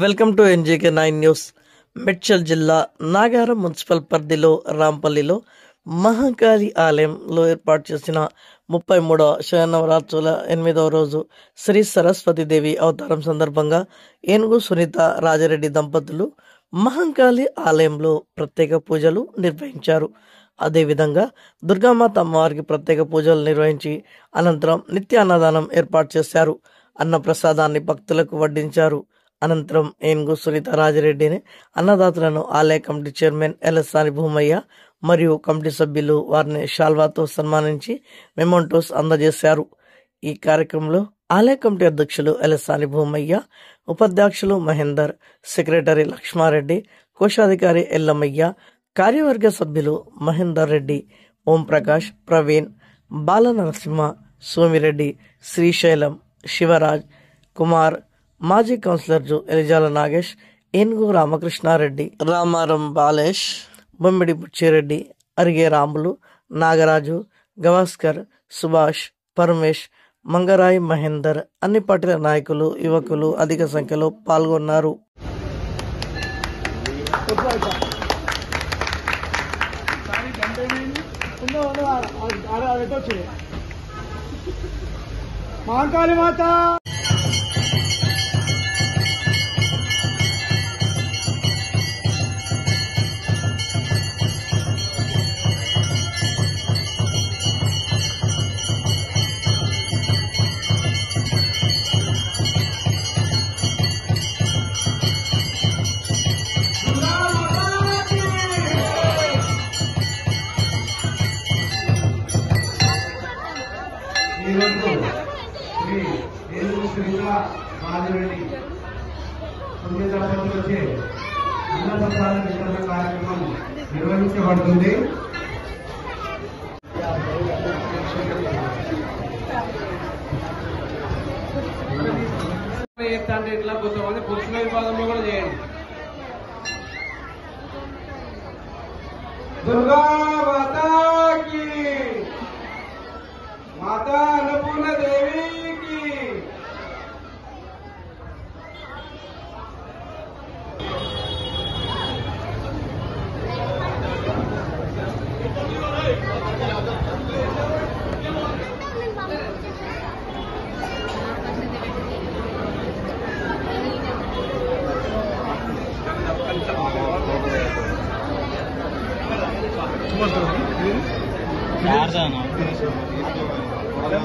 Welcome to NJK9 news. Medchal జిల్లా Nagaram municipal పరిధిలో రాంపల్లిలో మహంకాళి ఆలయంలో ఏర్పాటు చేసిన 33వ శరన్నవరాత్రుల 8వ రోజు శ్రీ సరస్వతీదేవి అవతారం సందర్భంగా ఏనుగు సునీత రాజారెడ్డి దంపతులు మహంకాళి ఆలయంలో ప్రత్యేక పూజలు నిర్వహించారు. అదేవిధంగా దుర్గామాత అమ్మవారికి ప్రత్యేక పూజలు నిర్వహించి అనంతరం నిత్య అన్నదానం ఏర్పాటు చేశారు. అన్నప్రసాదాన్ని భక్తులకు వడ్డించారు. అనంతరం ఏనుగు సునీత రాజారెడ్డిని అన్నదాతలను ఆలయ కమిటీ చైర్మన్ ఎలసాని భూమయ్య మరియు కమిటీ సభ్యులు వారిని షాల్వాతో సన్మానించి మెమోంటోస్ అందజేశారు. ఈ కార్యక్రమంలో ఆలయ కమిటీ అధ్యక్షులు ఎలసాని భూమయ్య, ఉపాధ్యక్షులు మహేందర్, సెక్రటరీ లక్ష్మారెడ్డి, కోశాధికారి ఎల్లమయ్య, కార్యవర్గ సభ్యులు మహేందర్ రెడ్డి, ఓం ప్రకాష్, ప్రవీణ్, బాల నరసింహ, సోమిరెడ్డి, శ్రీశైలం, శివరాజ్ కుమార్, మాజీ కౌన్సిలర్ ఎలిజాల నాగేష్, ఏనుగు రామకృష్ణారెడ్డి, రామారం బాలేష్, బొమ్మిడి బుచ్చిరెడ్డి, అరిగే రాములు, నాగరాజు, గవాస్కర్, సుభాష్, పరమేష్, మంగరాయి మహేందర్, అన్ని పార్టీల నాయకులు, యువకులు అధిక సంఖ్యలో పాల్గొన్నారు. మహంకాళి మాత శ్రీ ఏనుగు సునీత రాజారెడ్డి పుణ్య దంపతులచే అన్నప్రసాద వితరణ కార్యక్రమం నిర్వహించబడుతుంది. అంటే ఇట్లా కొంతమంది పురుషుల విభాగంలో కూడా చేయండి. దుర్గా మాతాకి, మాతా అన్నపూర్ణ దేవికి. అదే